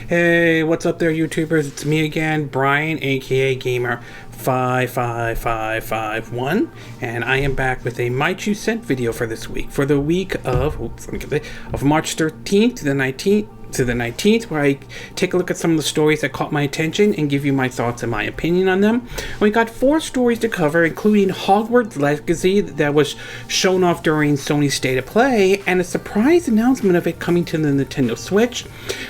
Hey, what's up there, YouTubers? It's me again, Brian, aka Gamer55551, and I am back with a My 2 Cent video for this week, for the week of, of March 13th to the 19th, where I take a look at some of the stories that caught my attention and give you my thoughts and my opinion on them. We got 4 stories to cover, including Hogwarts Legacy that was shown off during Sony State of Play, and a surprise announcement of it coming to the Nintendo Switch.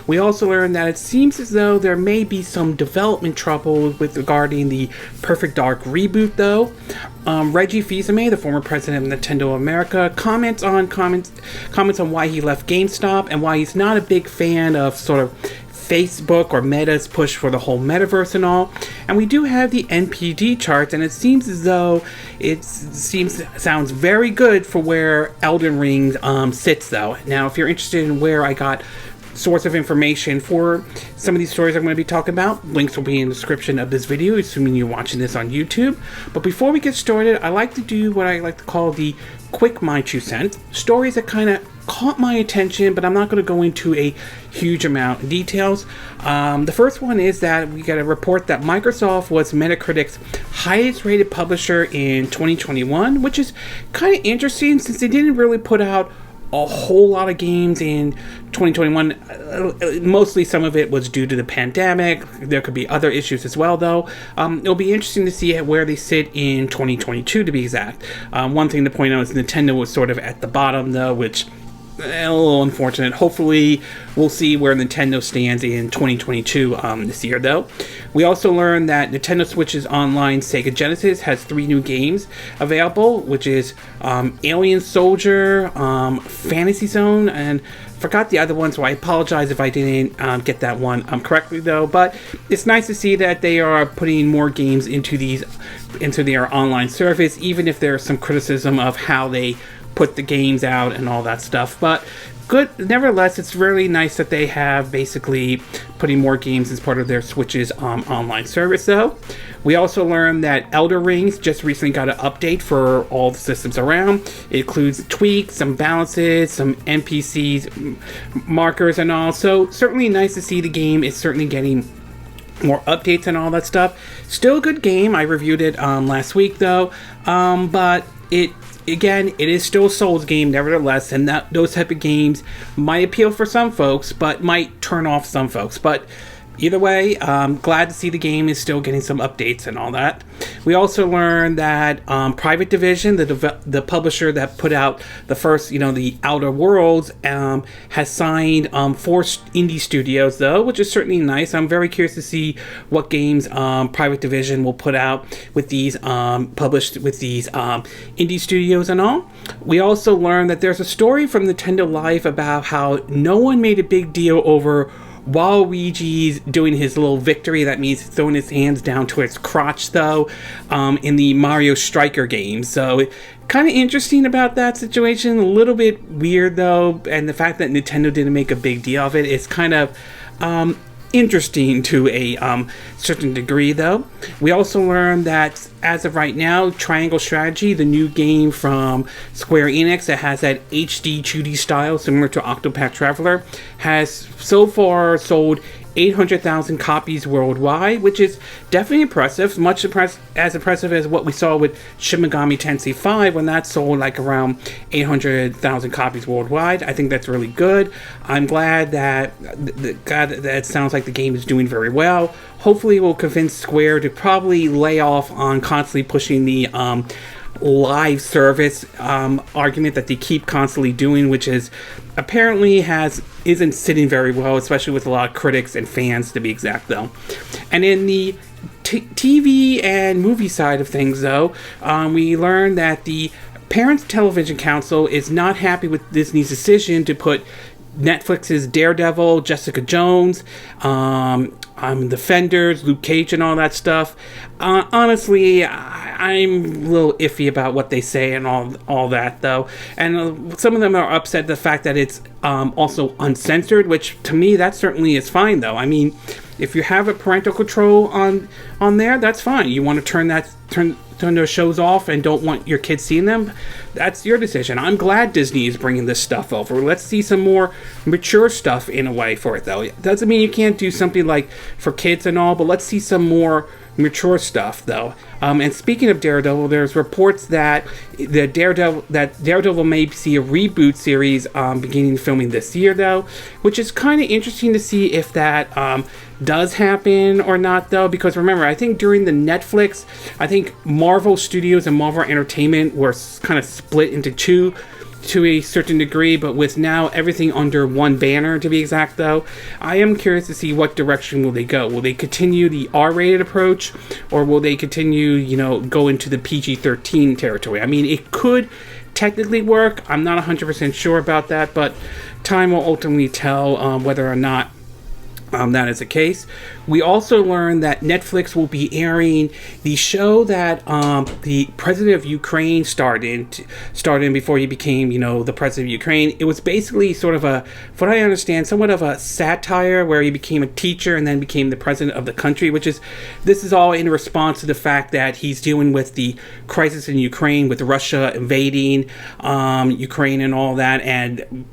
We also learned that it seems as though there may be some development trouble regarding the Perfect Dark reboot, though. Reggie Fils Aime, the former president of Nintendo America, comments on why he left GameStop and why he's not a big fan of sort of Facebook or Meta's push for the whole metaverse and all. And we do have the NPD charts, and it seems as though sounds very good for where Elden Ring sits, though. Now, if you're interested in where I got source of information for some of these stories I'm going to be talking about, links will be in the description of this video, assuming you're watching this on YouTube. But before we get started, I like to do what I like to call the quick My 2 Cents, stories that kind of caught my attention, but I'm not going to go into a huge amount of details. The first one is that we got a report that Microsoft was Metacritic's highest rated publisher in 2021, which is kind of interesting since they didn't really put out a whole lot of games in 2021. Mostly some of it was due to the pandemic. There could be other issues as well, though. It'll be interesting to see where they sit in 2022, to be exact. One thing to point out is Nintendo was sort of at the bottom, though, which a little unfortunate. Hopefully we'll see where Nintendo stands in 2022 this year, though. We also learned that Nintendo Switch's online Sega Genesis has 3 new games available, which is Alien Soldier, Fantasy Zone, and forgot the other one, so I apologize if I didn't get that one correctly, though. But it's nice to see that they are putting more games into their online service, even if there's some criticism of how they put the games out and all that stuff. But good, nevertheless, it's really nice that they have basically putting more games as part of their Switch's online service, though. We also learned that Elden Ring just recently got an update for all the systems around. It includes tweaks, some balances, some NPCs, markers, and all. So certainly nice to see the game is certainly getting more updates and all that stuff. Still a good game. I reviewed it last week, though. But it is still a Souls game, nevertheless, and those type of games might appeal for some folks, but might turn off some folks. But either way, glad to see the game is still getting some updates and all that. We also learned that Private Division, the publisher that put out the first, the Outer Worlds, has signed 4 indie studios, though, which is certainly nice. I'm very curious to see what games Private Division will put out with these published with these indie studios and all. We also learned that there's a story from Nintendo Life about how no one made a big deal over Waluigi's doing his little victory. That means throwing his hands down to his crotch, though, in the Mario Striker game. So kind of interesting about that situation. A little bit weird, though, and the fact that Nintendo didn't make a big deal of it is kind of interesting to a certain degree, though. We also learned that as of right now, Triangle Strategy, the new game from Square Enix that has that HD 2D style similar to Octopath Traveler, has so far sold 800,000 copies worldwide, which is definitely impressive. As impressive as what we saw with Shin Megami Tensei 5 when that sold like around 800,000 copies worldwide. I think that's really good. I'm glad that that sounds like the game is doing very well. Hopefully it will convince Square to probably lay off on constantly pushing the live service argument that they keep constantly doing, which is apparently isn't sitting very well, especially with a lot of critics and fans, to be exact, though. And in the TV and movie side of things, though, we learned that the Parents Television Council is not happy with Disney's decision to put Netflix's Daredevil, Jessica Jones, Defenders, Luke Cage, and all that stuff. Honestly, I'm a little iffy about what they say and all that, though. And some of them are upset at the fact that it's also uncensored, which to me that certainly is fine, though. I mean, if you have a parental control on there, that's fine. You want to turn turn their shows off and don't want your kids seeing them, that's your decision. I'm glad Disney is bringing this stuff over. Let's see some more mature stuff in a way for it, though. It doesn't mean you can't do something like for kids and all, but let's see some more mature stuff, though. And speaking of Daredevil, there's reports that Daredevil may see a reboot series beginning filming this year, though, which is kind of interesting to see if that does happen or not, though, because remember, I think during the Netflix, I think Marvel Studios and Marvel Entertainment were kind of split into two to a certain degree, but with now everything under one banner, to be exact, though, I am curious to see what direction will they go. Will they continue the R-rated approach, or will they continue, go into the PG-13 territory? I mean, it could technically work. I'm not 100% sure about that, but time will ultimately tell whether or not that is the case. We also learned that Netflix will be airing the show that the president of Ukraine starred in before he became, the president of Ukraine. It was basically sort of from what I understand, somewhat of a satire where he became a teacher and then became the president of the country, this is all in response to the fact that he's dealing with the crisis in Ukraine, with Russia invading Ukraine and all that, and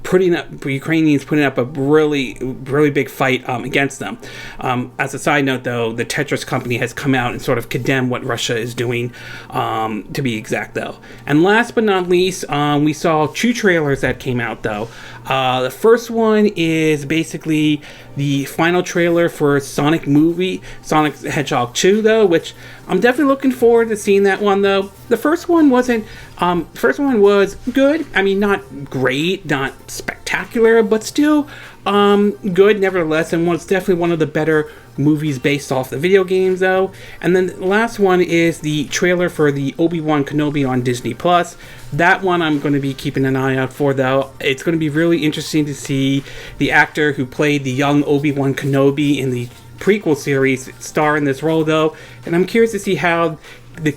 Ukrainians putting up a really, really big fight against them. As a side note, though, the Tetris company has come out and sort of condemned what Russia is doing, to be exact, though. And last but not least, we saw 2 trailers that came out, though. The first one is basically the final trailer for Sonic the Hedgehog 2, though, which I'm definitely looking forward to seeing that one, though. The first one was good. I mean, not great, not spectacular, but still good nevertheless, and was definitely one of the better movies based off the video games, though. And then the last one is the trailer for the Obi-Wan Kenobi on Disney Plus. That one I'm going to be keeping an eye out for, though. It's going to be really interesting to see the actor who played the young Obi-Wan Kenobi in the prequel series star in this role, though. And I'm curious to see how the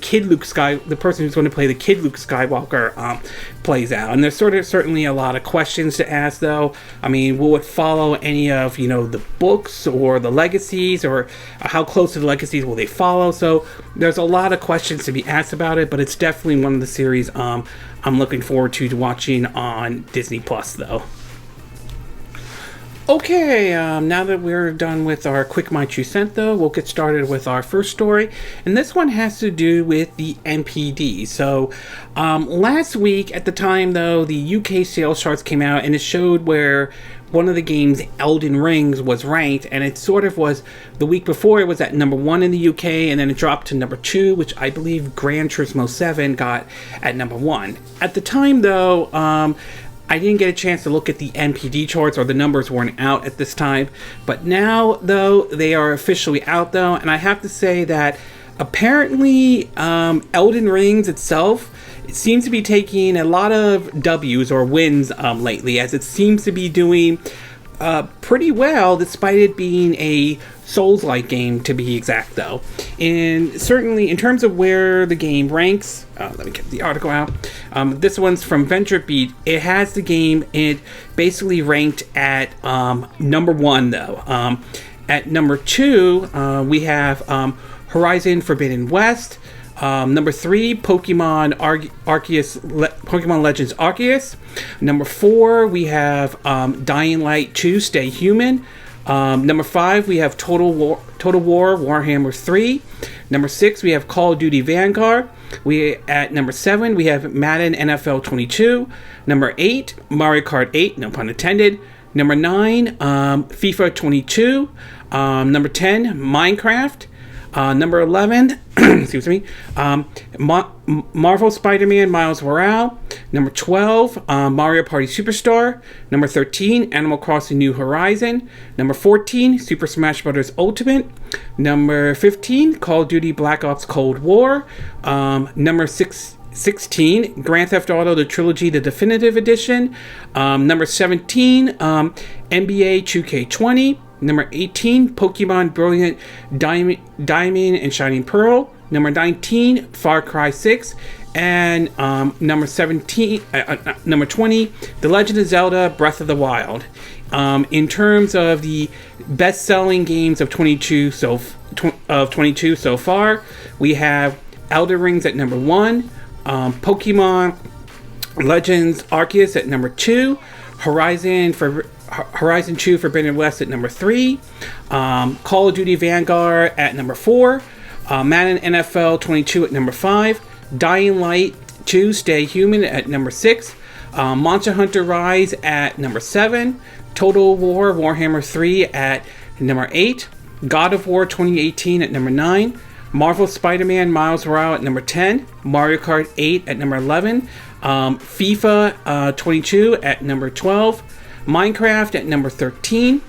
person who's going to play the kid Luke Skywalker plays out. And there's certainly a lot of questions to ask, though. I mean, will it follow any of the books or the legacies, or how close to the legacies will they follow? So there's a lot of questions to be asked about it, but it's definitely one of the series I'm looking forward to watching on Disney Plus, though. Okay, now that we're done with our quick My Two Cent, though, we'll get started with our first story. And this one has to do with the NPD. So, last week, at the time, though, the UK sales charts came out, and it showed where one of the games, Elden Rings, was ranked, and it sort of was, the week before, it was at number 1 in the UK, and then it dropped to number 2, which I believe Gran Turismo 7 got at number 1. At the time, though, I didn't get a chance to look at the NPD charts, or the numbers weren't out at this time. But now, though, they are officially out, though. And I have to say that apparently Elden Rings itself, it seems to be taking a lot of W's or wins lately, as it seems to be doing pretty well, despite it being a Souls-like game, to be exact, though. And certainly, in terms of where the game ranks, let me get the article out. This one's from VentureBeat. It has the game, it basically ranked at number 1, though. At number 2, we have Horizon Forbidden West. Number 3, Pokemon Legends Arceus. Number 4, we have Dying Light 2 Stay Human. Number 5, we have Total War Warhammer 3. Number 6, we have Call of Duty Vanguard. At number 7, we have Madden NFL 22. Number 8, Mario Kart 8, no pun intended. Number 9, FIFA 22. Number 10, Minecraft. Number 11, excuse me, Marvel Spider-Man Miles Morales. Number 12, Mario Party Superstar. Number 13, Animal Crossing New Horizon. Number 14, Super Smash Bros. Ultimate. Number 15, Call of Duty Black Ops Cold War. Number 16, Grand Theft Auto The Trilogy The Definitive Edition. Number 17, NBA 2K20. Number 18, Pokemon Brilliant Diamond and Shining Pearl. Number 19, Far Cry 6. And number 20, The Legend of Zelda Breath of the Wild. In terms of the best-selling games of 22 so far, we have Elden Rings at number 1, Pokemon Legends Arceus at number 2, Horizon 2 Forbidden West at number 3, Call of Duty Vanguard at number 4, Madden NFL 22 at number 5, Dying Light 2 Stay Human at number 6, Monster Hunter Rise at number 7, Total War Warhammer 3 at number 8, God of War 2018 at number 9, Marvel Spider-Man Miles Morales at number 10, Mario Kart 8 at number 11, FIFA 22 at number 12, Minecraft at number 13,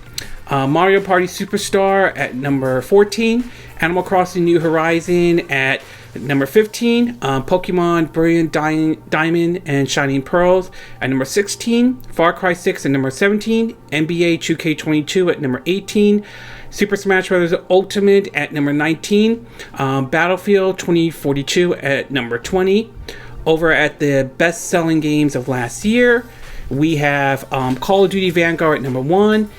Mario Party Superstar at number 14, Animal Crossing New Horizon at number 15, Pokemon Brilliant Diamond and Shining Pearls at number 16, Far Cry 6 at number 17, NBA 2K22 at number 18, Super Smash Bros. Ultimate at number 19, Battlefield 2042 at number 20. Over at the best-selling games of last year, we have Call of Duty Vanguard at number 1,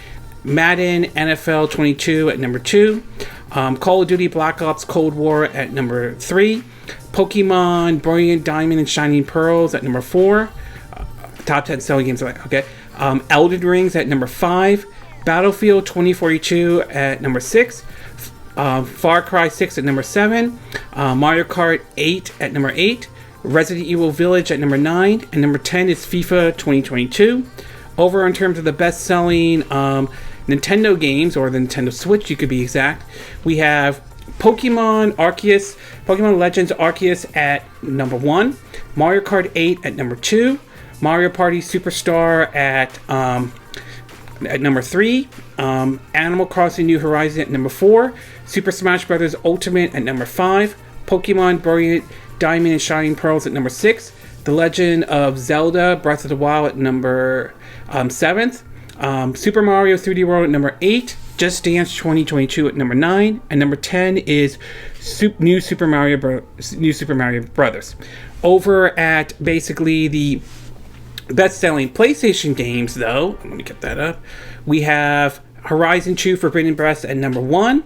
Madden NFL 22 at number 2, Call of Duty Black Ops Cold War at number 3, Pokemon Brilliant Diamond and Shining Pearls at number 4, top 10 selling games, okay, Elden Rings at number 5, Battlefield 2042 at number 6, Far Cry 6 at number 7, Mario Kart 8 at number 8, Resident Evil Village at number 9, and number 10 is FIFA 2022. Over in terms of the best-selling Nintendo games, or the Nintendo Switch, you could be exact, we have Pokemon Legends Arceus at number 1, Mario Kart 8 at number 2, Mario Party Superstar at number 3, Animal Crossing New Horizon at number 4, Super Smash Bros. Ultimate at number 5, Pokemon Brilliant Diamond and Shining Pearls at number 6, The Legend of Zelda Breath of the Wild at number 7th, Super Mario 3D World at number 8, Just Dance 2022 at number 9, and number 10 is New Super Mario Brothers. Over at basically the best-selling PlayStation games, though, let me get that up, we have Horizon 2 Forbidden West at number 1,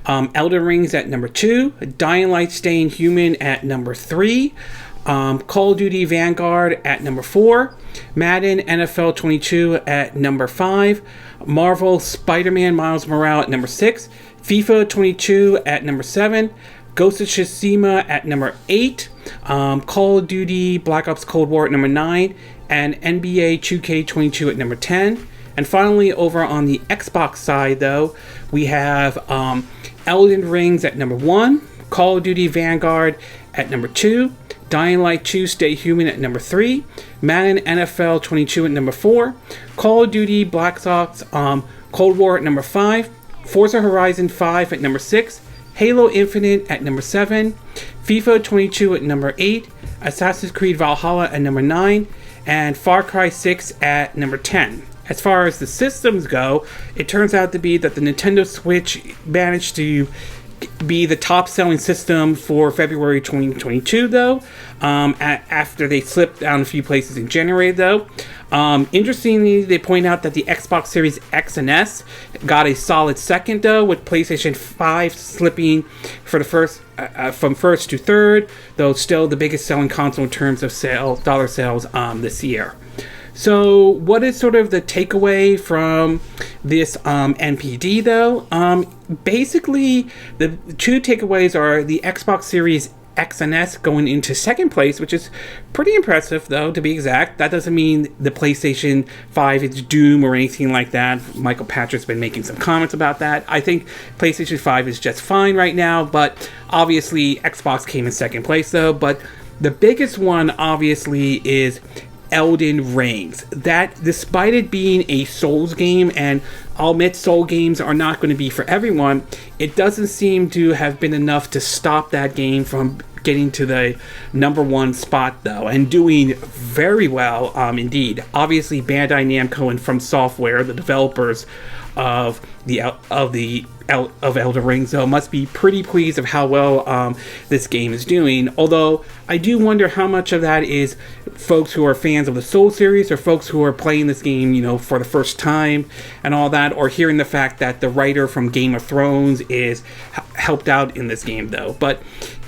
Elden Rings at number 2, Dying Light Staying Human at number 3, Call of Duty Vanguard at number 4, Madden NFL 22 at number 5, Marvel Spider-Man Miles Morales at number 6, FIFA 22 at number 7, Ghost of Tsushima at number 8, Call of Duty Black Ops Cold War at number 9, and NBA 2K22 at number 10. And finally, over on the Xbox side, though, we have Elden Rings at number 1, Call of Duty Vanguard at number 2, Dying Light 2 Stay Human at number 3, Madden NFL 22 at number 4, Call of Duty Black Ops Cold War at number 5, Forza Horizon 5 at number 6, Halo Infinite at number 7, FIFA 22 at number 8, Assassin's Creed Valhalla at number 9, and Far Cry 6 at number 10. As far as the systems go, it turns out to be that the Nintendo Switch managed to be the top-selling system for February 2022, though, after they slipped down a few places in January, though. Interestingly, they point out that the Xbox Series X and S got a solid second, though, with PlayStation 5 slipping for the first from first to third, though still the biggest selling console in terms of dollar sales this year. So what is sort of the takeaway from this NPD, though? Basically, the two takeaways are the Xbox Series X and S going into second place, which is pretty impressive, though, to be exact. That doesn't mean the PlayStation 5 is doom or anything like that. Michael Patrick's been making some comments about that. I think PlayStation 5 is just fine right now, but obviously Xbox came in second place, though. But the biggest one, obviously, is Elden Rings. That, despite it being a Souls game, and I'll admit Soul games are not going to be for everyone, it doesn't seem to have been enough to stop that game from getting to the number one spot, though, and doing very well indeed. Obviously, Bandai Namco and From Software, the developers of Elden Rings, though, must be pretty pleased of how well this game is doing. Although I do wonder how much of that is folks who are fans of the Soul series, or folks who are playing this game, you know, for the first time and all that, or hearing the fact that the writer from Game of Thrones is helped out in this game, though. But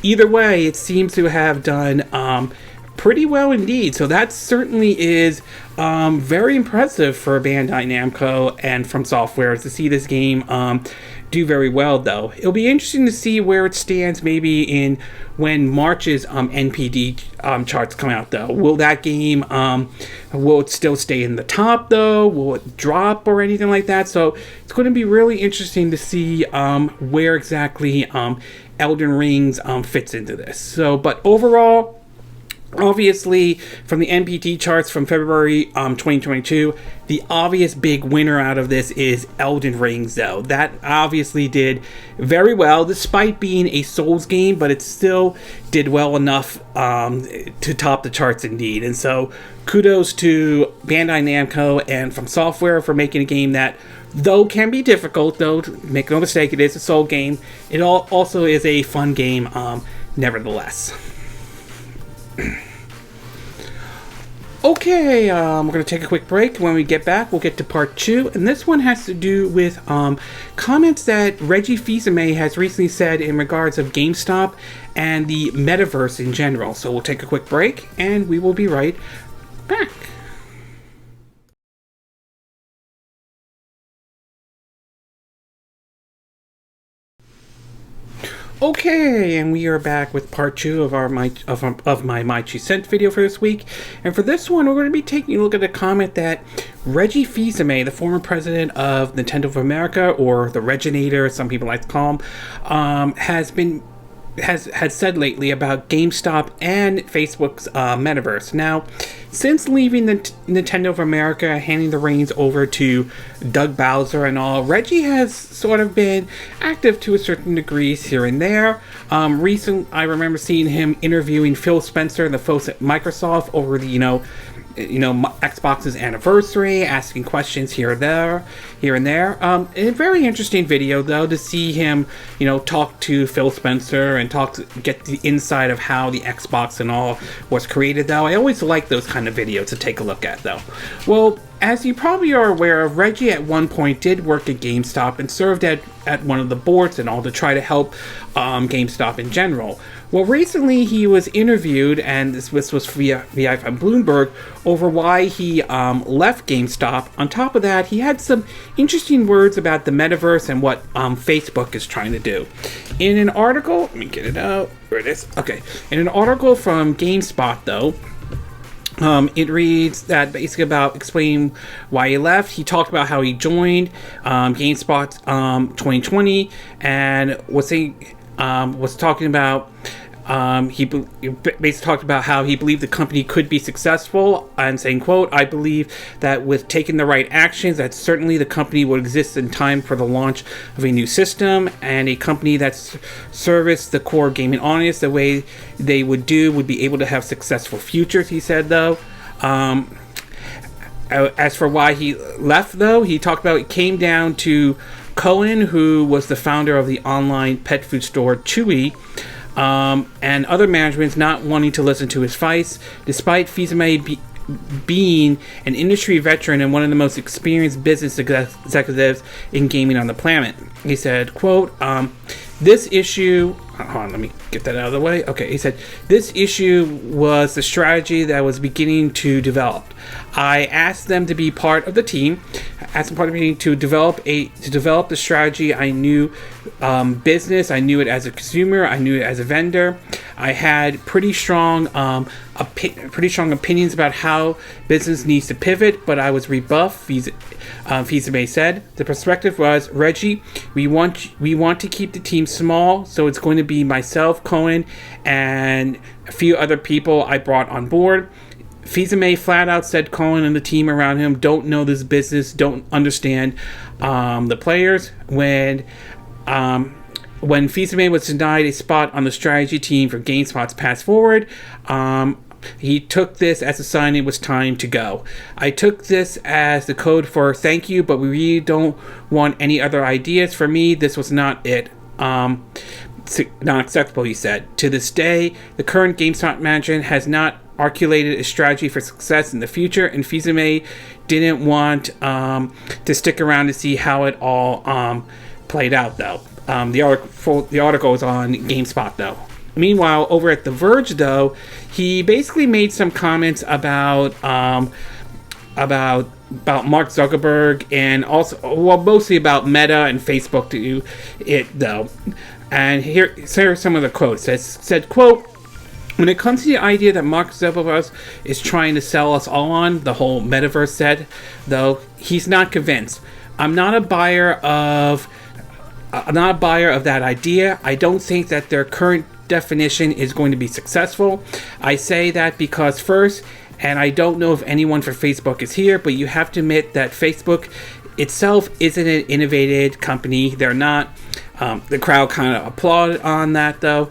either way, it seems to have done pretty well indeed. So that certainly is very impressive for Bandai Namco and From Software to see this game do very well, though. It'll be interesting to see where it stands maybe in when March's NPD charts come out, though. Will that game, will it still stay in the top, though? Will it drop or anything like that? So it's going to be really interesting to see where exactly Elden Rings fits into this. So, but overall, obviously, from the NPD charts from February 2022, the obvious big winner out of this is Elden Rings, though. That obviously did very well, despite being a Souls game, but it still did well enough to top the charts indeed. And so, kudos to Bandai Namco and From Software for making a game that, though can be difficult, though, make no mistake, it is a Soul game, it also is a fun game nevertheless. Okay, we're going to take a quick break. When we get back, we'll get to part 2. And this one has to do with comments that Reggie Fils Aime has recently said in regards of GameStop and the Metaverse in general. So we'll take a quick break, and we will be right back. Okay, and we are back with part 2 of my My 2 Cent video for this week. And for this one, we're going to be taking a look at a comment that Reggie Fils Aime, the former president of Nintendo of America, or the Reginator, as some people like to call him, has said lately about GameStop and Facebook's Metaverse. Now, since leaving the Nintendo of America, handing the reins over to Doug Bowser and all, Reggie has sort of been active to a certain degree here and there. I remember seeing him interviewing Phil Spencer and the folks at Microsoft over the, Xbox's anniversary, asking questions here and there. A very interesting video, though, to see him, talk to Phil Spencer and get the inside of how the Xbox and all was created, though. I always like those kind of videos to take a look at, though. Well, as you probably are aware of, Reggie at one point did work at GameStop and served at one of the boards and all to try to help GameStop in general. Well, recently he was interviewed, and this was via Bloomberg, over why he left GameStop. On top of that, he had some interesting words about the metaverse and what Facebook is trying to do. In an article, let me get it out. Where it is? Okay. In an article from GameSpot, though, it reads that basically about explaining why he left. He talked about how he joined GameSpot 2020 and was talking about he basically talked about how he believed the company could be successful and saying, quote, "I believe that with taking the right actions, that certainly the company would exist in time for the launch of a new system, and a company that serviced the core gaming audience the way they would be able to have successful futures," he said, though. As for why he left, though, he talked about it came down to Cohen, who was the founder of the online pet food store Chewy, and other managements not wanting to listen to his advice, despite Fils Aime being an industry veteran and one of the most experienced business executives in gaming on the planet. He said, quote, this issue, hold on, let me get that out of the way. Okay, he said, this issue was the strategy that was beginning to develop. I asked them to be part of the team, to develop the strategy. I knew business, I knew it as a consumer, I knew it as a vendor. I had pretty strong opinions about how business needs to pivot, but I was rebuffed. Fils Aime said the perspective was, Reggie, we want to keep the team small, so it's going to be myself, Cohen, and a few other people I brought on board. Fils Aime flat out said Cohen and the team around him don't know this business, don't understand the players. When Fils Aime was denied a spot on the strategy team for GameSpot's Path Forward, he took this as a sign it was time to go. I took this as the code for thank you, but we really don't want any other ideas. For me, this was not it. Not acceptable, he said. To this day, the current GameStop management has not articulated a strategy for success in the future, and Fils Aime didn't want to stick around to see how it all played out, though. The article is on GameSpot, though. Meanwhile, over at The Verge, though, he basically made some comments about Mark Zuckerberg, and also, well, mostly about Meta and Facebook to it, though. And here are some of the quotes. It said, quote, "When it comes to the idea that Mark Zuckerberg is trying to sell us all on, the whole metaverse said, though, he's not convinced. I'm not a buyer of that idea. I don't think that their current definition is going to be successful. I say that because first, and I don't know if anyone for Facebook is here, but you have to admit that Facebook itself isn't an innovative company. They're not." The crowd kind of applauded on that, though.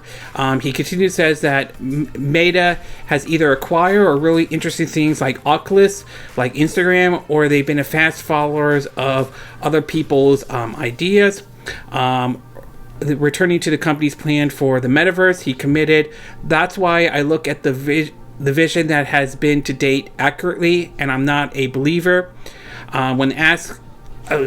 He continues, says that Meta has either acquired or really interesting things like Oculus, like Instagram, or they've been a fast followers of other people's ideas. Returning to the company's plan for the metaverse, he committed, "That's why I look at the vision that has been to date accurately, and I'm not a believer." When asked,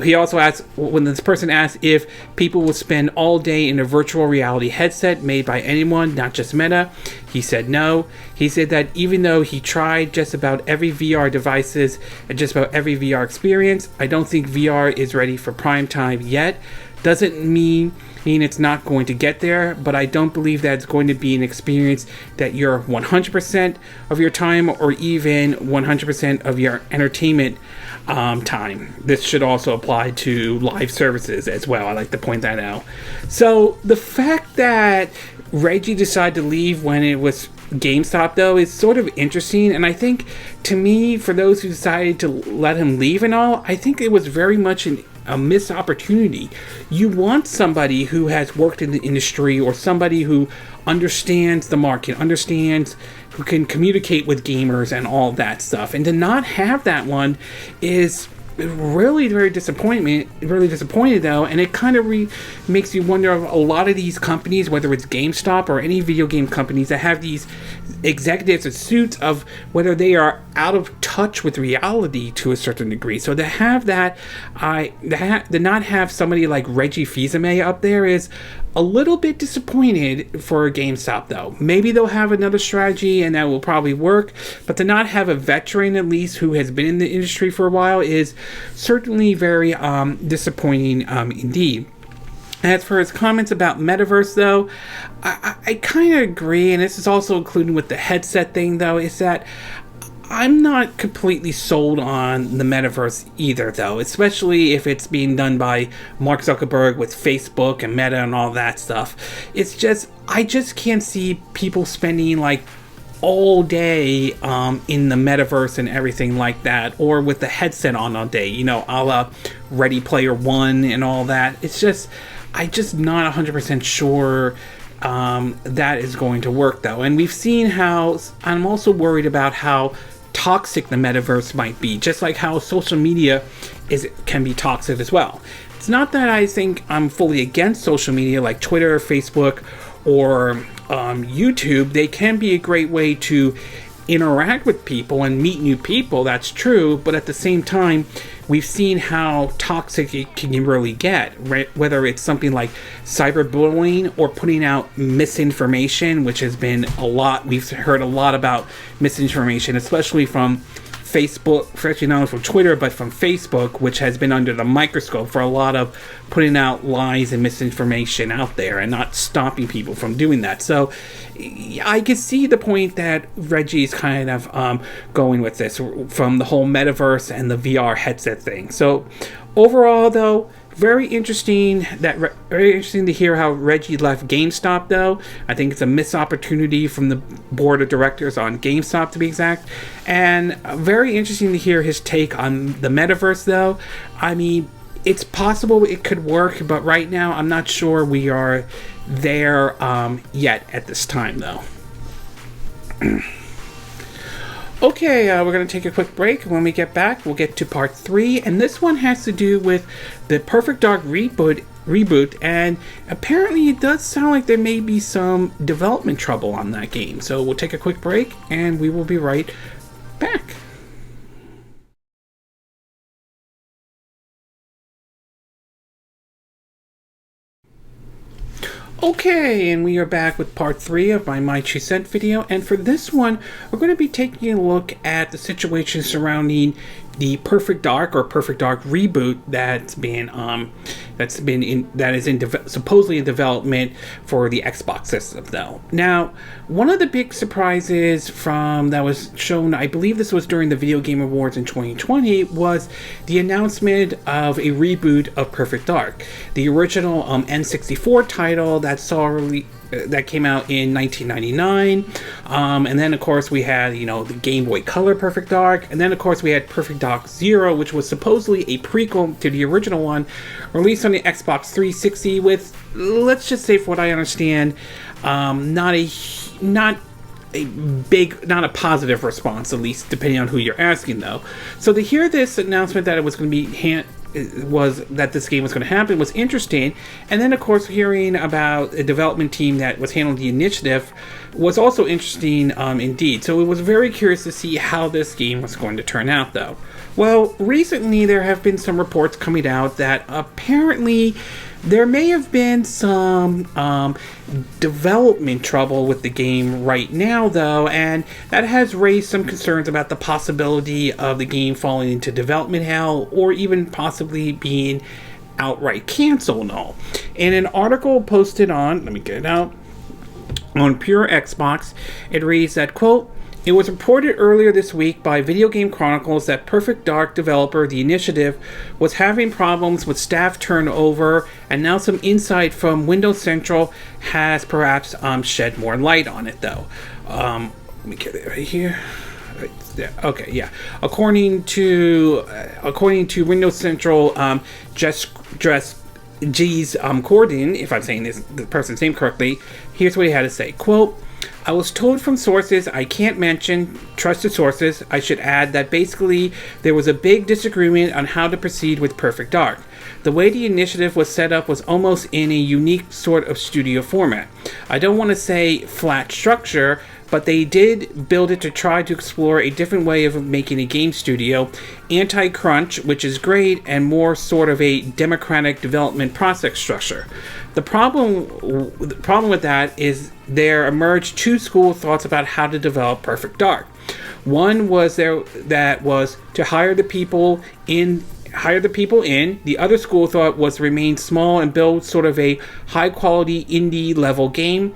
he also asked, when this person asked if people will spend all day in a virtual reality headset made by anyone, not just Meta, he said no. He said that even though he tried just about every VR devices and just about every VR experience, I don't think VR is ready for prime time yet. Doesn't mean it's not going to get there, but I don't believe that it's going to be an experience that you're 100% of your time or even 100% of your entertainment time. This should also apply to live services as well. I like to point that out. So the fact that Reggie decided to leave when it was GameStop, though, is sort of interesting, and I think, to me, for those who decided to let him leave and all, I think it was very much a missed opportunity. You want somebody who has worked in the industry, or somebody who understands the market, who can communicate with gamers and all that stuff, and to not have that one is really very disappointed though, and it kind of makes you wonder of a lot of these companies, whether it's GameStop or any video game companies that have these executives in suits, of whether they are out of touch with reality to a certain degree. So to have that, to not have somebody like Reggie Fils Aime up there is a little bit disappointed for GameStop, though. Maybe they'll have another strategy and that will probably work, but to not have a veteran, at least, who has been in the industry for a while is certainly very disappointing indeed. As for his comments about Metaverse, though, I kind of agree, and this is also included with the headset thing, though, is that I'm not completely sold on the metaverse either, though, especially if it's being done by Mark Zuckerberg with Facebook and Meta and all that stuff. It's just, I just can't see people spending like all day in the metaverse and everything like that, or with the headset on all day, you know, a la Ready Player One and all that. It's just, I'm just not 100% sure that is going to work, though. And we've seen how, I'm also worried about how toxic the metaverse might be, just like how social media can be toxic as well. It's not that I think I'm fully against social media like Twitter, Facebook, or YouTube. They can be a great way to interact with people and meet new people, that's true, but at the same time, we've seen how toxic it can really get, right? Whether it's something like cyberbullying or putting out misinformation, which has been a lot. We've heard a lot about misinformation, especially from Facebook, especially not only from Twitter, but from Facebook, which has been under the microscope for a lot of putting out lies and misinformation out there and not stopping people from doing that. So I can see the point that Reggie's kind of going with this, from the whole metaverse and the VR headset thing. So overall, though, very interesting to hear how Reggie left GameStop, though. I think it's a missed opportunity from the board of directors on GameStop, to be exact. And very interesting to hear his take on the metaverse, though. I mean, it's possible it could work, but right now I'm not sure we are there yet at this time, though. Okay, we're going to take a quick break. When we get back, we'll get to part 3, and this one has to do with the Perfect Dark reboot, and apparently it does sound like there may be some development trouble on that game. So we'll take a quick break, and we will be right back. Okay, and we are back with part 3 of my 2 cent video, and for this one, we're going to be taking a look at the situation surrounding the Perfect Dark reboot that is supposedly in development for the Xbox system. Though now, one of the big surprises that was shown, I believe this was during the Video Game Awards in 2020, was the announcement of a reboot of Perfect Dark, the original N64 title that came out in 1999, and then of course we had the Game Boy Color Perfect Dark, and then of course we had Perfect Dark Zero, which was supposedly a prequel to the original one, released on the Xbox 360 with, let's just say, for what I understand, not a positive response, at least depending on who you're asking, though. So to hear this announcement that it was going to be that this game was going to happen was interesting, and then of course hearing about a development team that was handling the initiative was also interesting indeed. So it was very curious to see how this game was going to turn out, though. Well, recently there have been some reports coming out that apparently there may have been some development trouble with the game right now, though, and that has raised some concerns about the possibility of the game falling into development hell or even possibly being outright canceled and all. In an article posted on, let me get it out, on Pure Xbox, it reads that, quote, "It was reported earlier this week by Video Game Chronicles that Perfect Dark developer The Initiative was having problems with staff turnover, and now some insight from Windows Central has perhaps shed more light on it, though." Let me get it right here. Okay, yeah. According to Windows Central, G's Corden, if I'm saying the person's name correctly, here's what he had to say. Quote, "I was told from sources I can't mention, trusted sources, I should add, that basically there was a big disagreement on how to proceed with Perfect Dark. The way the initiative was set up was almost in a unique sort of studio format. I don't want to say flat structure, but they did build it to try to explore a different way of making a game studio, anti-crunch, which is great, and more sort of a democratic development process structure. The problem with that is there emerged two school of thoughts about how to develop Perfect Dark. One was to hire the people in. The other school of thought was to remain small and build sort of a high-quality indie level game.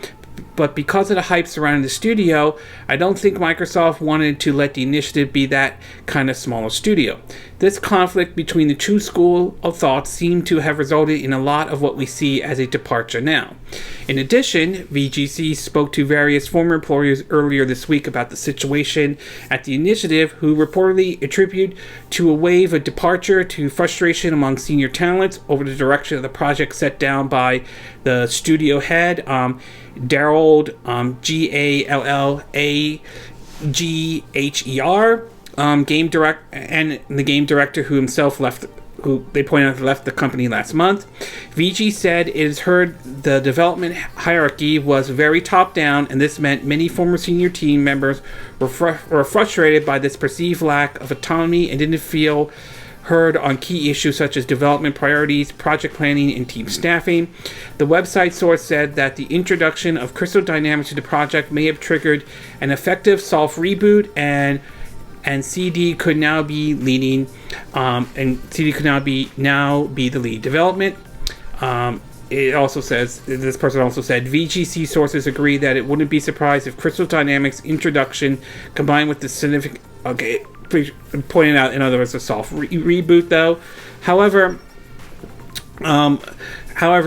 But because of the hype surrounding the studio, I don't think Microsoft wanted to let the initiative be that kind of smaller studio. This conflict between the two schools of thought seemed to have resulted in a lot of what we see as a departure now. In addition, VGC spoke to various former employees earlier this week about the situation at the initiative, who reportedly attribute to a wave of departure to frustration among senior talents over the direction of the project set down by the studio head, Daryl Gallagher, game director who they pointed out left the company last month. VG said it has heard the development hierarchy was very top down, and this meant many former senior team members were frustrated by this perceived lack of autonomy and didn't feel heard on key issues such as development priorities, project planning, and team staffing. The website source said that the introduction of Crystal Dynamics to the project may have triggered an effective soft reboot, and CD could now be the lead development. It also says, this person also said, VGC sources agree that it wouldn't be surprised if Crystal Dynamics introduction combined with the significant, pointing out, in other words, a soft reboot, though. However,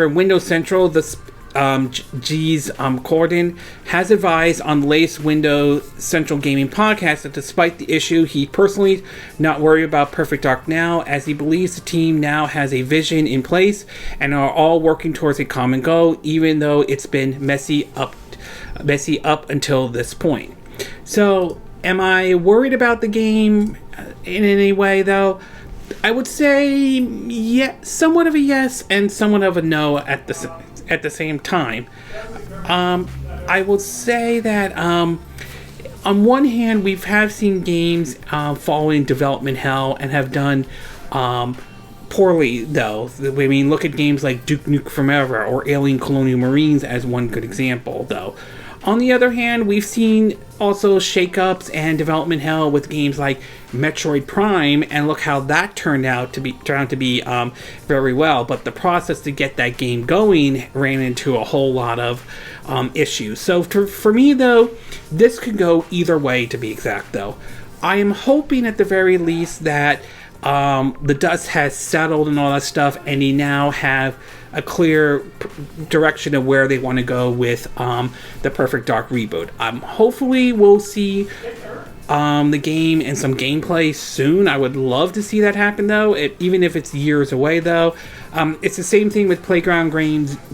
Windows Central, G's Corden, has advised on the latest Windows Central Gaming podcast that despite the issue, he personally not worried about Perfect Dark now, as he believes the team now has a vision in place and are all working towards a common goal, even though it's been messy up until this point. So, am I worried about the game in any way, though? I would say somewhat of a yes and somewhat of a no at the same time. I will say that on one hand, we have seen games fall in development hell and have done poorly, though. I mean, look at games like Duke Nukem Forever or Alien Colonial Marines as one good example, though. On the other hand, we've seen also shakeups and development hell with games like Metroid Prime, and look how that turned out to be very well. But the process to get that game going ran into a whole lot of issues. So for me, though, this could go either way, to be exact, though. I am hoping at the very least that the dust has settled and all that stuff, and they now have a clear direction of where they want to go with the Perfect Dark reboot. Hopefully we'll see the game and some gameplay soon. I would love to see that happen, though, even if it's years away, though. It's the same thing with Playground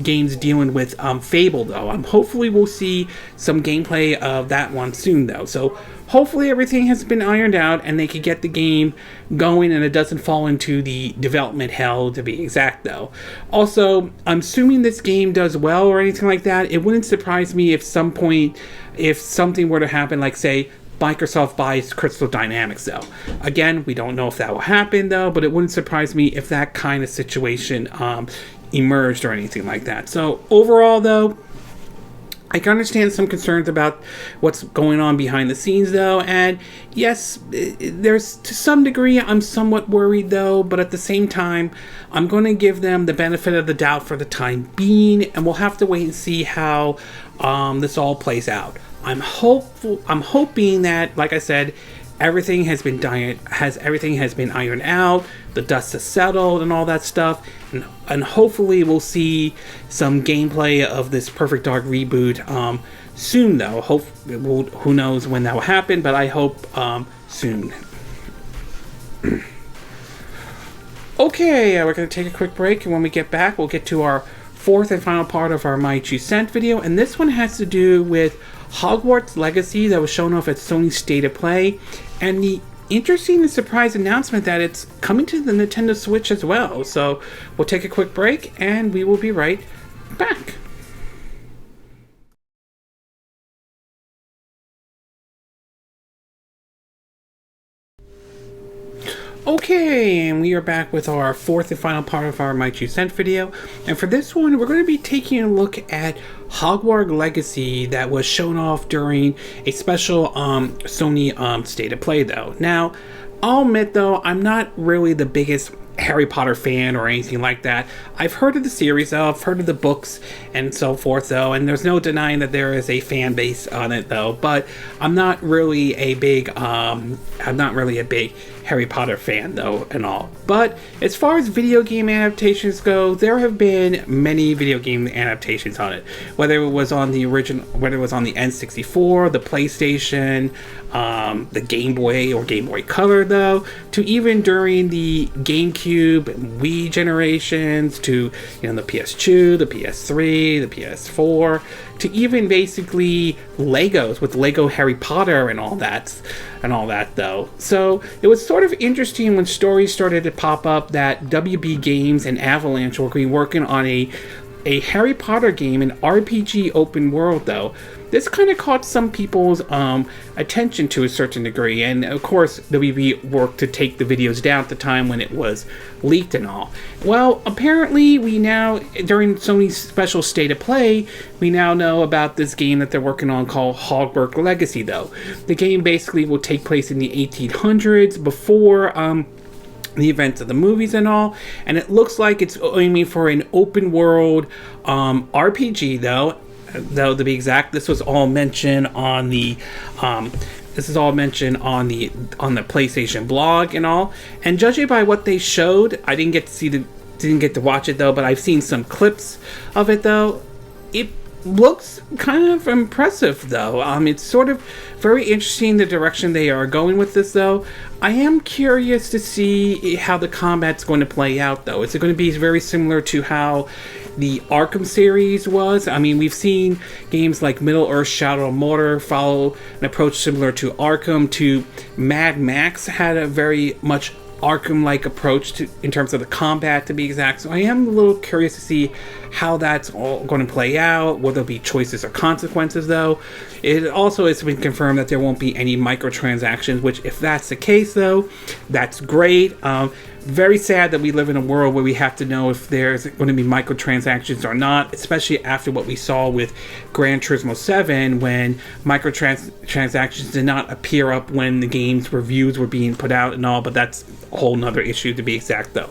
games dealing with Fable, though. Hopefully we'll see some gameplay of that one soon, though. So hopefully everything has been ironed out and they can get the game going and it doesn't fall into the development hell, to be exact, though. Also, I'm assuming this game does well or anything like that. It wouldn't surprise me if something were to happen, like, say, Microsoft buys Crystal Dynamics, though. Again, we don't know if that will happen, though, but it wouldn't surprise me if that kind of situation emerged or anything like that. So overall, though, I can understand some concerns about what's going on behind the scenes, though, and yes, there's, to some degree, I'm somewhat worried, though, but at the same time, I'm going to give them the benefit of the doubt for the time being, and we'll have to wait and see how this all plays out. I'm hoping that, like I said, everything has been ironed out, the dust has settled and all that stuff, and hopefully we'll see some gameplay of this Perfect Dark reboot soon, though. Who knows when that will happen, but I hope soon. Okay, we're going to take a quick break, and when we get back, we'll get to our fourth and final part of our My 2 Cent video, and this one has to do with Hogwarts Legacy that was shown off at Sony State of Play, and the interesting and surprise announcement that it's coming to the Nintendo Switch as well. So we'll take a quick break and we will be right back. Okay, and we are back with our fourth and final part of our My 2 Cent video. And for this one, we're going to be taking a look at Hogwarts Legacy that was shown off during a special Sony State of Play, though. Now, I'll admit, though, I'm not really the biggest Harry Potter fan or anything like that. I've heard of the series, though. I've heard of the books and so forth, though, and there's no denying that there is a fan base on it, though. But I'm not really a big Harry Potter fan, though, and all. But as far as video game adaptations go, there have been many video game adaptations on it. Whether it was on the N64, the PlayStation, the Game Boy or Game Boy Color, though, to even during the GameCube and Wii generations, to the PS2, the PS3, the PS4, to even basically Legos with Lego Harry Potter and all that, though. So it was sort of interesting when stories started to pop up that WB Games and Avalanche were working on a Harry Potter game, an RPG open world, though. This kind of caught some people's attention to a certain degree, and of course WB worked to take the videos down at the time when it was leaked and all. Well, apparently we now, during Sony's special State of Play, we now know about this game that they're working on called Hogwarts Legacy, though. The game basically will take place in the 1800s, before the events of the movies and all, and it looks like it's aiming for an open world RPG, though to be exact. This was all mentioned on the PlayStation blog and all, and judging by what they showed, I didn't get to watch it, though, but I've seen some clips of it, though. It looks kind of impressive, though. It's sort of very interesting the direction they are going with this, though. I am curious to see how the combat's going to play out, though. Is it going to be very similar to how the Arkham series was? I mean, we've seen games like Middle-earth Shadow of Mordor follow an approach similar to Arkham, to Mad Max had a very much Arkham-like approach in terms of the combat, to be exact. So I am a little curious to see how that's all going to play out. Will there be choices or consequences, though? It also has been confirmed that there won't be any microtransactions, which, if that's the case, though, that's great. very sad that we live in a world where we have to know if there's going to be microtransactions or not, especially after what we saw with Gran Turismo 7 when microtransactions did not appear up when the game's reviews were being put out and all, but that's a whole nother issue to be exact though.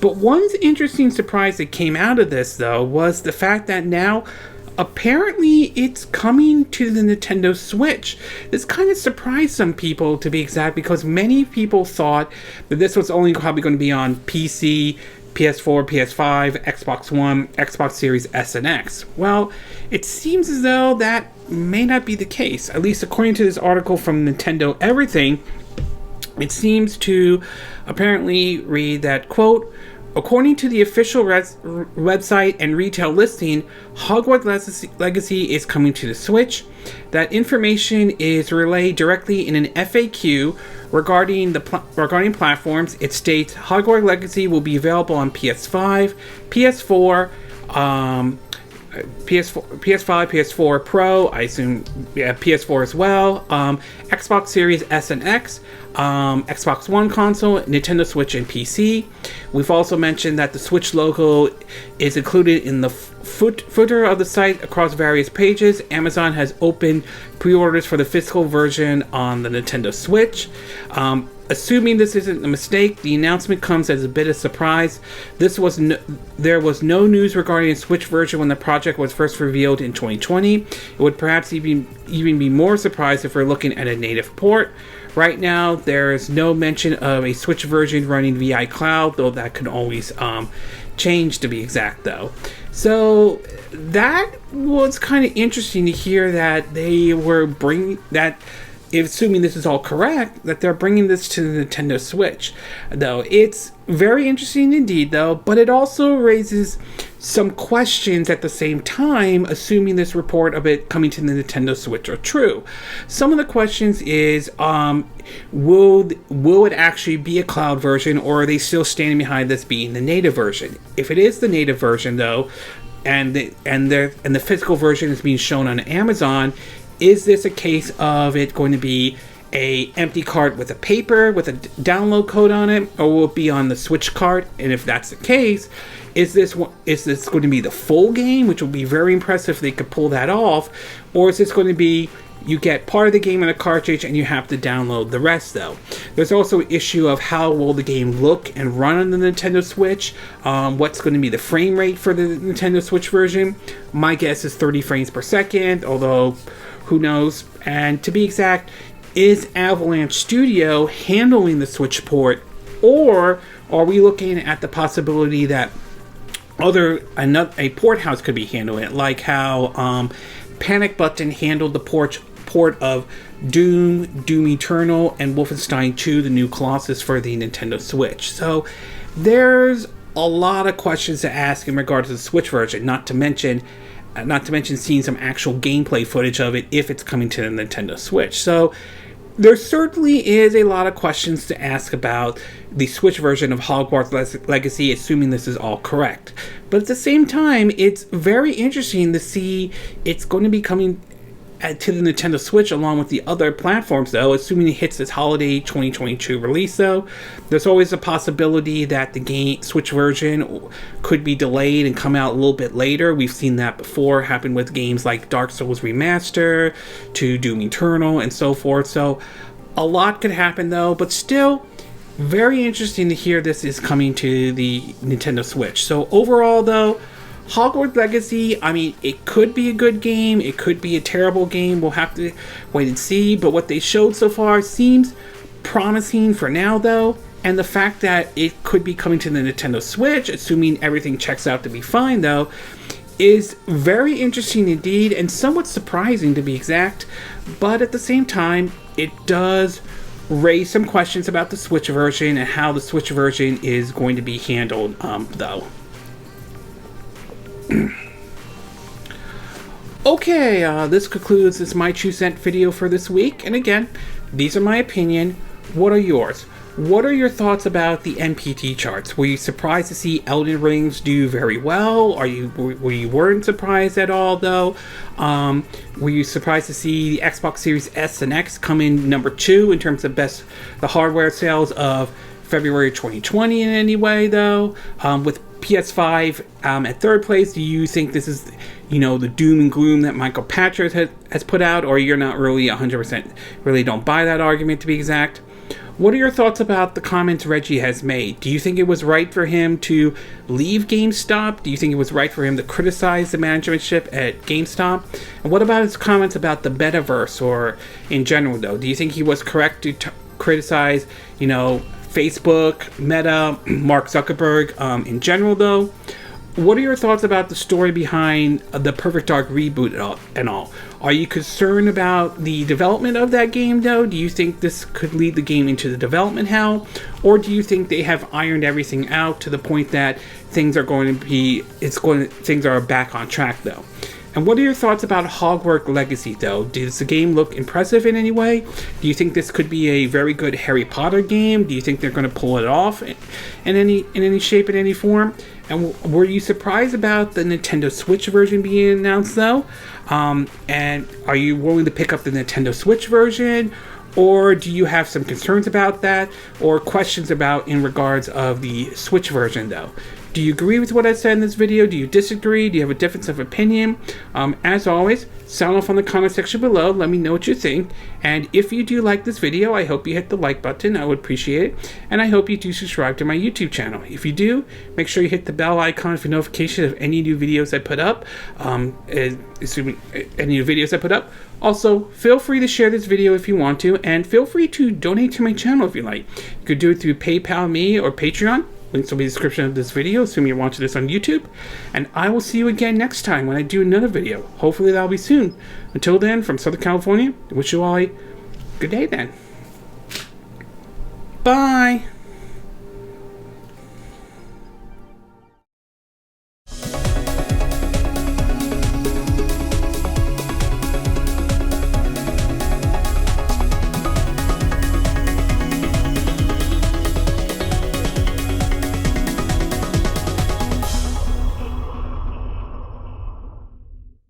But one interesting surprise that came out of this though was the fact that now apparently it's coming to the Nintendo Switch. This kind of surprised some people, to be exact, because many people thought that this was only probably going to be on PC, PS4, PS5, Xbox One, Xbox Series S and X. Well, it seems as though that may not be the case, at least according to this article from Nintendo Everything. It seems to apparently read that, quote, according to the official website and retail listing, Hogwarts Legacy is coming to the Switch. That information is relayed directly in an FAQ regarding platforms. It states Hogwarts Legacy will be available on PS5, PS4, PS5, PS4 Pro, I assume PS4 as well, Xbox Series S and X, Xbox One console, Nintendo Switch, and PC. We've also mentioned that the Switch logo is included in the footer of the site across various pages. Amazon has opened pre-orders for the physical version on the Nintendo Switch. Assuming this isn't a mistake, the announcement comes as a bit of surprise. There was no news regarding a Switch version when the project was first revealed in 2020. It would perhaps even be more surprised if we're looking at a native port. Right now, there is no mention of a Switch version running via iCloud, though that could always change, to be exact, though. So that was kind of interesting to hear that they were bringing that. Assuming this is all correct, that they're bringing this to the Nintendo Switch. Though it's very interesting indeed, though, but it also raises some questions at the same time, assuming this report of it coming to the Nintendo Switch are true. Some of the questions is, will it actually be a cloud version, or are they still standing behind this being the native version? If it is the native version, though, and the physical version is being shown on Amazon, is this a case of it going to be a empty cart with a paper with a download code on it, or will it be on the Switch cart? And if that's the case, is this going to be the full game, which will be very impressive if they could pull that off, or is this going to be you get part of the game in a cartridge and you have to download the rest, though? There's also an issue of how will the game look and run on the Nintendo Switch. What's going to be the frame rate for the Nintendo Switch version? My guess is 30 frames per second, although who knows? And to be exact, is Aulx Studio handling the Switch port, or are we looking at the possibility that a port house could be handling it, like how Panic Button handled the port of Doom Eternal, and Wolfenstein 2: The New Colossus for the Nintendo Switch. So there's a lot of questions to ask in regards to the Switch version, not to mention seeing some actual gameplay footage of it if it's coming to the Nintendo Switch. So there certainly is a lot of questions to ask about the Switch version of Hogwarts Legacy, assuming this is all correct. But at the same time, it's very interesting to see it's going to be coming to the Nintendo Switch along with the other platforms, though, assuming it hits this holiday 2022 release, though. There's always a possibility that the Switch version could be delayed and come out a little bit later. We've seen that before happen with games like Dark Souls Remaster to Doom Eternal and so forth. So a lot could happen, though, but still very interesting to hear this is coming to the Nintendo Switch. So overall, though, Hogwarts Legacy, I mean, it could be a good game, it could be a terrible game, we'll have to wait and see, but what they showed so far seems promising for now, though, and the fact that it could be coming to the Nintendo Switch, assuming everything checks out to be fine, though, is very interesting indeed, and somewhat surprising to be exact, but at the same time, it does raise some questions about the Switch version and how the Switch version is going to be handled, though. Okay, this concludes this My 2 Cent video for this week. And again, these are my opinion. What are yours? What are your thoughts about the NPD charts? Were you surprised to see Elden Rings do very well? Were you weren't surprised at all, though? Were you surprised to see the Xbox Series S and X come in number 2 in terms of the hardware sales of February 2020 in any way, though? With PS5 at third place, do you think this is, the doom and gloom that Michael Patchers has put out, or you're not really 100% really don't buy that argument, to be exact? What are your thoughts about the comments Reggie has made? Do you think it was right for him to leave GameStop? Do you think it was right for him to criticize the managementship at GameStop? And what about his comments about the metaverse, or in general, though? Do you think he was correct to criticize, Facebook, Meta, Mark Zuckerberg in general, though? What are your thoughts about the story behind the Perfect Dark reboot and all? Are you concerned about the development of that game, though? Do you think this could lead the game into the development hell? Or do you think they have ironed everything out to the point that things are back on track, though? And what are your thoughts about Hogwarts Legacy, though? Does the game look impressive in any way? Do you think this could be a very good Harry Potter game? Do you think they're going to pull it off in any shape, in any form? And were you surprised about the Nintendo Switch version being announced, though? And are you willing to pick up the Nintendo Switch version? Or do you have some concerns about that? Or questions about in regards of the Switch version, though? Do you agree with what I said in this video? Do you disagree? Do you have a difference of opinion? As always, sound off on the comment section below. Let me know what you think. And if you do like this video, I hope you hit the like button. I would appreciate it. And I hope you do subscribe to my YouTube channel. If you do, make sure you hit the bell icon for notification of any new videos I put up. Assuming any new videos I put up. Also, feel free to share this video if you want to. And feel free to donate to my channel if you like. You could do it through PayPal me or Patreon. Links will be in the description of this video, assuming you're watching this on YouTube. And I will see you again next time when I do another video. Hopefully that'll be soon. Until then, from Southern California, I wish you all a good day then. Bye!